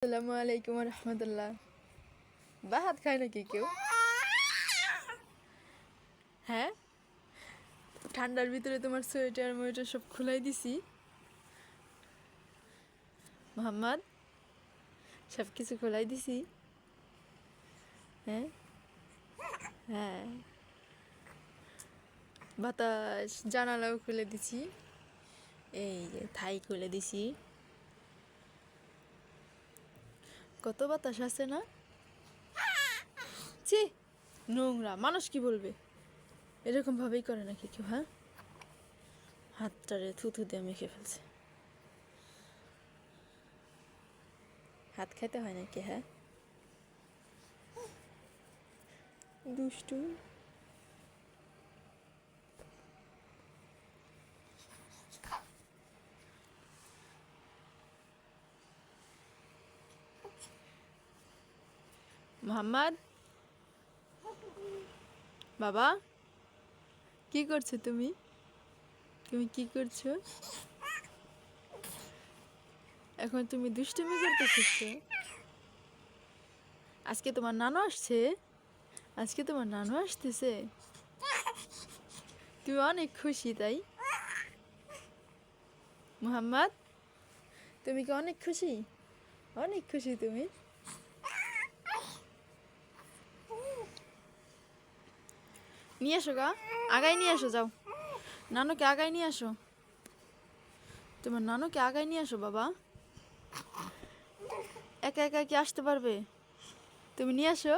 আসসালামু আলাইকুম রহমতুল্লাহ। ভাত খায় নাকি কেউ? হ্যাঁ, ঠান্ডার ভিতরে তোমার সোয়েটার মোয়েটার সব খুলাই দিছি। মোহাম্মদ, সব কিছু খোলাই দিছি। হ্যাঁ হ্যাঁ, বাতাস জানালাও খুলে দিছি, এই যে থাই খুলে দিছি। কত বাতাস আছে না? ছি, নোংরা মানুষ কি বলবে? এরকম ভাবেই করে নাকি কেউ? হ্যাঁ, হাতটারে থুথু দিয়ে মেখে ফেলছে। হাত খেতে হয় নাকি? হ্যাঁ, দুষ্টু। মোহাম্মদ, বাবা, কি করছো তুমি? তুমি কি করছো এখন? তুমি দুষ্টুমি করতে শিখছো? আজকে তোমার নানু আসছে? আজকে তোমার নানু আসতেছে? তুমি অনেক খুশি, তাই? মোহাম্মদ, তুমি কি অনেক খুশি? অনেক খুশি তুমি? নিয়ে আসো গা, আগায় নিয়ে আসো, যাও নানুকে আগায় নিয়ে আসো। তোমার নানুকে আগায় নিয়ে আসো বাবা। একা একা কি আসতে পারবে? তুমি নিয়ে আসো।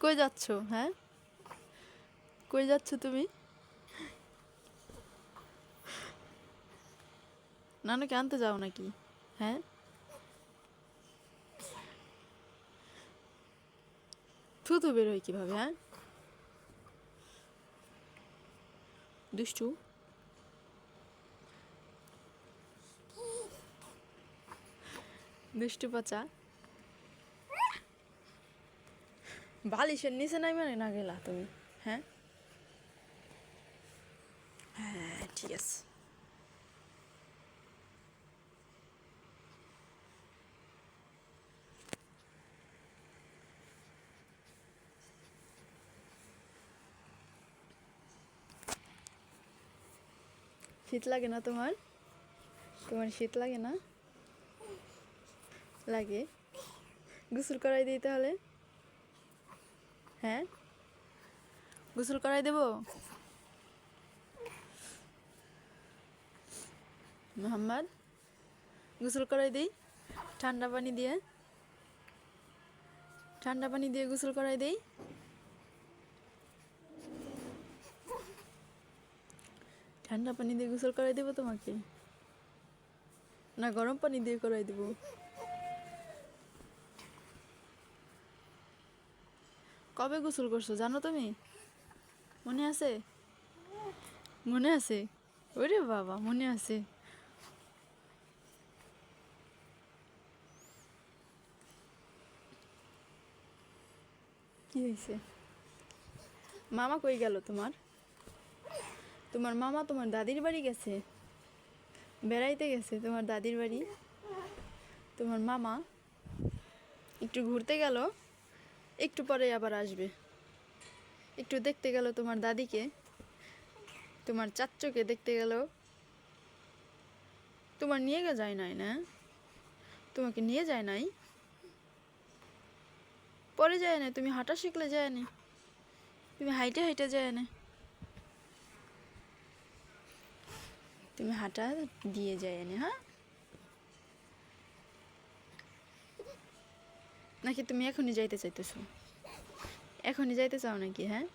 কই যাচ্ছ? হ্যাঁ, কই যাচ্ছ তুমি? নানুকে আনতে যাও নাকি? হ্যাঁ, থুতু বের হয় কিভাবে? হ্যাঁ, দুষ্টু। দুষ্টু পচা। বালিশের নিচে নাই মানে না গেলা তুমি? হ্যাঁ হ্যাঁ, ঠিক আছে। শীত লাগে না তোমার? তোমার শীত লাগে না? লাগে। গোসল করাই দিই তাহলে? হ্যাঁ, গোসল করাই দেব? মোহাম্মদ, গোসল করাই দিই ঠান্ডা পানি দিয়ে? ঠান্ডা পানি দিয়ে গোসল করাই দেই? ঠান্ডা পানি দিয়ে গোসল করাই দেবো তোমাকে, না গরম পানি দিয়ে করাই দেবো? কবে গোসল করছো জানো তুমি? মনে আছে? মনে আছে? ওরে বাবা, মনে আছে। কি হয়েছে? মামা কই গেল তোমার? তোমার মামা তোমার দাদির বাড়ি গেছে, বেড়াইতে গেছে তোমার দাদির বাড়ি। তোমার মামা একটু ঘুরতে গেল, একটু পরে আবার আসবে। একটু দেখতে গেল তোমার দাদিকে, তোমার চাচ্চুকে দেখতে গেল। তোমার নিয়ে যায় নাই না? তোমাকে নিয়ে যায় নাই? পরে যায় না? তুমি হাঁটা শিখলে যায় না? তুমি হাইটে হাইটে যায় না? তুমি হাঁটা দিয়ে যায় না? হ্যাঁ, নাকি তুমি এখনই যাইতে চাইতেছো? এখনই যাইতে চাও নাকি? হ্যাঁ,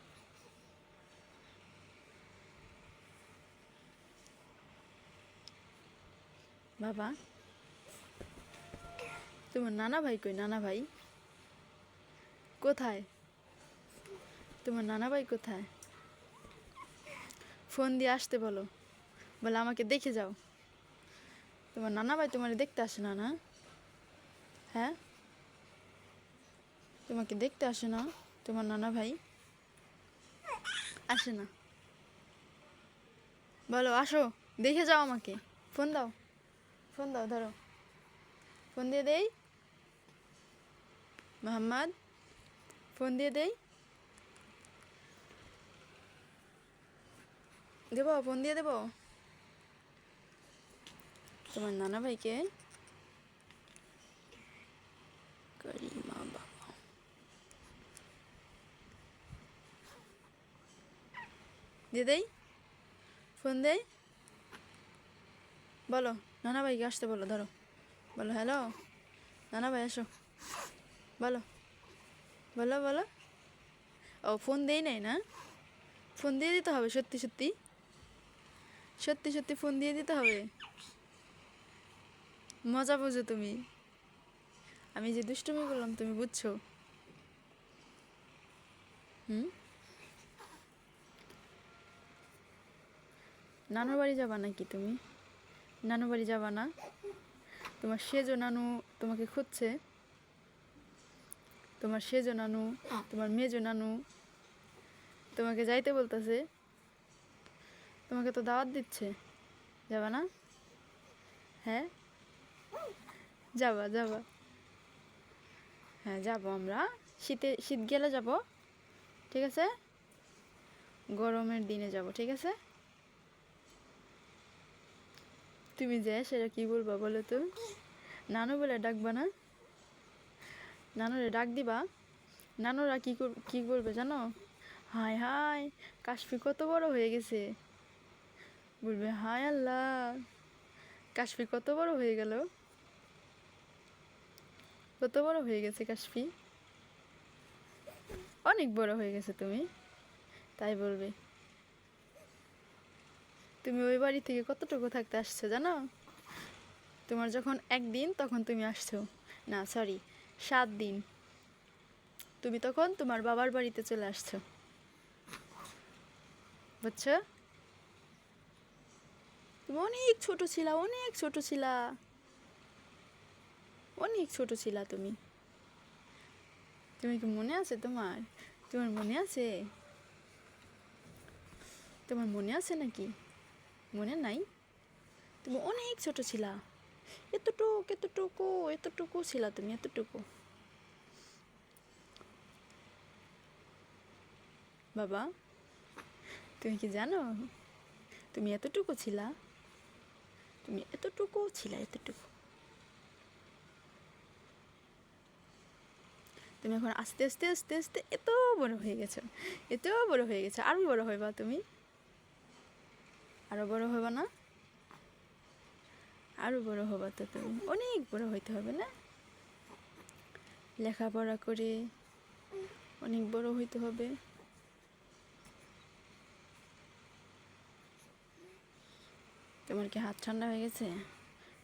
বাবা, তোমার নানা ভাই কই? নানা ভাই কোথায়? তোমার নানা ভাই কোথায়? ফোন দিয়ে আসতে বলো, বলে আমাকে দেখে যাও। তোমার নানা ভাই তোমার দেখতে আসে না? না, হ্যাঁ, তোমাকে দেখতে আসে না তোমার নানা ভাই? আসে না? বলো আসো, দেখে যাও আমাকে। ফোন দাও, ফোন দাও, ধরো ফোন দিয়ে দেই। মোহাম্মদ, ফোন দিয়ে দেই, দেবো, ফোন দিয়ে দেবো তোমার নানা ভাইকে। করিমা বাবা, দিয়ে দেই, ফোন দেই। বলো নানা ভাইকে আসতে বলো, ধরো বলো হ্যালো নানা ভাই আসো, বলো বলো বলো। ও ফোন দেই নাই না, ফোন দিয়ে দিতে হবে, সত্যি সত্যি সত্যি সত্যি ফোন দিয়ে দিতে হবে। মজা বুঝো তুমি, আমি যে দুষ্টুমি করলাম তুমি বুঝছো? হুম, নানুর বাড়ি যাবা নাকি তুমি? নানু বাড়ি যাবা না? তোমার সেজো নানু তোমাকে খুঁজছে, তোমার সেজো নানু, তোমার মেজো নানু তোমাকে যাইতে বলতেছে, তোমাকে তো দাওয়াত দিচ্ছে, যাবা না? হ্যাঁ, যাবা যাবা, হ্যাঁ যাবো আমরা, শীত গেলে যাব, ঠিক আছে? গরমের দিনে যাব, ঠিক আছে? তুমি যে সেটা কি বলবা বলো তো? নানু বলে ডাকবা না? নানুরে ডাক দিবা, নানুরা কি করবে জানো? হায় হায়, কাশফি কত বড় হয়ে গেছে, বলবে হায় আল্লাহ, কাশফি কত বড় হয়ে গেল, কত বড় হয়ে গেছে কাশফি, অনেক বড় হয়ে গেছে তুমি, তাই বলবে। তুমি ওই বাড়ি থেকে কতটুকু থাকতে আসছো জানো? তোমার যখন একদিন তখন তুমি আসছো, না সরি 7 দিন, তুমি তখন তোমার বাবার বাড়িতে চলে আসছো, বুঝছো? তুমি অনেক ছোট ছিলা, অনেক ছোট ছিলা, অনেক ছোট ছিলা তুমি। তুমি কি মনে আছে তোমার? তোমার মনে আছে? তোমার মনে আছে নাকি? মনে নাই? তুমি অনেক ছোট ছিলা, এতটুকু এতটুকু এতটুকু ছিলা তুমি, এতটুকু। বাবা, তুমি কি জানো তুমি এতটুকু ছিলা, তুমি এতটুকু ছিলা, এতটুকু। তুমি এখন আস্তে আস্তে আস্তে আস্তে এত বড় হয়ে গেছো, এত বড় হয়ে গেছো, আরো বড় হইবা তুমি, আরো বড় হইবা না? আরো বড় হবা তো তুমি, অনেক বড় হইতে হবে না? লেখাপড়া করে অনেক বড় হইতে হবে। তোমার কি হাত ঠান্ডা হয়ে গেছে?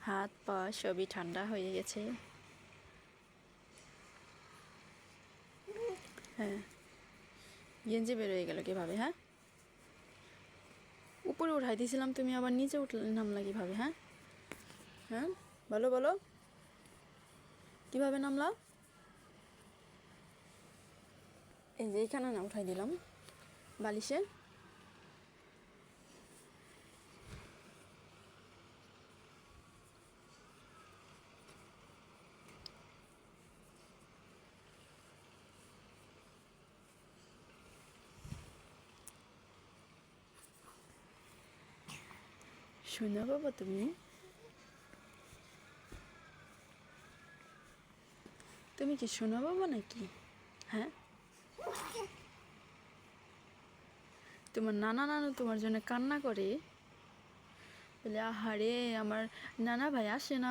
হাত পা সবই ঠান্ডা হয়ে গেছে। হ্যাঁ, গেঞ্জি বের হয়ে গেল কিভাবে? হ্যাঁ, উপরে উঠাই দিয়েছিলাম, তুমি আবার নিচে উঠলে নামলা কিভাবে? হ্যাঁ হ্যাঁ, বলো বলো, কিভাবে নামলা? এই যে এইখানে না উঠাই দিলাম বালিশে। শোনা বাবা, তুমি তুমি কি শোনা বাবা নাকি? হ্যাঁ, তোমার নানা নানু তোমার জন্য কান্না করে, বলে আহারে আমার নানা ভাই আসে না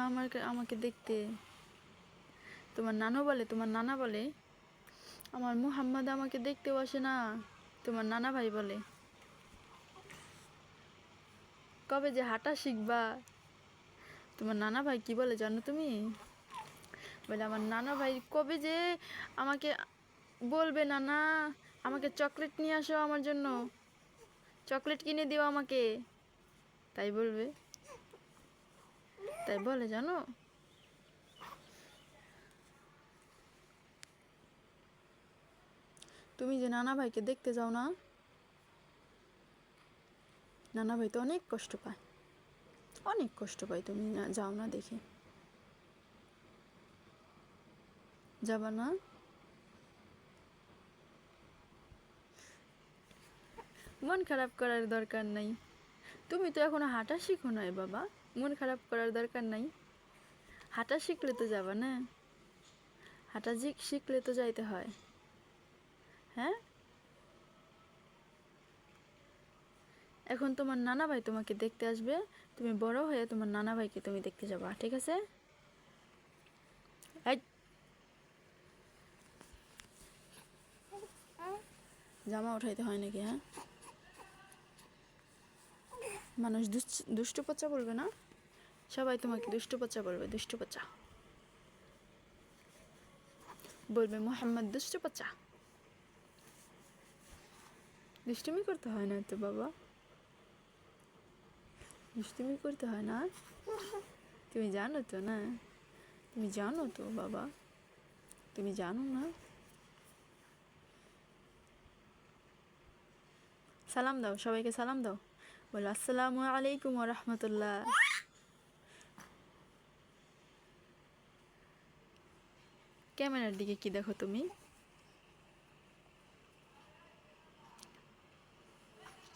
আমাকে দেখতে। তোমার নানু বলে, তোমার নানা বলে আমার মুহাম্মদ আমাকে দেখতেও আসে না, তোমার নানা ভাই বলে। কবে যে হাঁটা শিখবা? তোমার নানা ভাই কি বলে জানো তুমি? বলে আমার নানা ভাই কবে যে আমাকে বলবে, নানা আমাকে চকলেট নিয়ে আসো, আমার জন্য চকলেট কিনে দিও আমাকে, তাই বলবে, তাই বলে জানো? তুমি যে নানা ভাইকে দেখতে যাও না, নানা ভাই তো অনেক কষ্ট পায়, অনেক কষ্ট পাই, তুমি না যাও না দেখি। যাবা না? মন খারাপ করার দরকার নাই, তুমি তো এখনো হাঁটা শিখো নাই বাবা, মন খারাপ করার দরকার নাই। হাঁটা শিখলে তো যাবা না, হাঁটা শিখলে তো যাইতে হয়। হ্যাঁ, এখন তোমার নানা ভাই তোমাকে দেখতে আসবে, তুমি বড় হয়ে তোমার নানা ভাইকে তুমি দেখতে যাবা, ঠিক আছে? এই, জামা উঠাইতে হয় নাকি? হ্যাঁ, মানুষ দুষ্টু পচা বলবে না, সবাই তোমাকে দুষ্টু পচা বলবে, দুষ্টু পচা বলবে, মোহাম্মদ দুষ্টু পচা। দুষ্টুমি করতে হয় না তো বাবা, দুষ্টুমি করতে হয় না, তুমি জানো তো না, তুমি জানো তো বাবা, তুমি জানো না। সালাম দাও, সবাইকে সালাম দাও, বলো আসসালামু আলাইকুম ওয়া রাহমাতুল্লাহ। ক্যামেরার দিকে কি দেখো তুমি?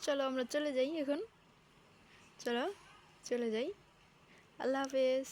চলো আমরা চলে যাই এখন, চলো চলে যাই, আল্লাহ হাফেজ।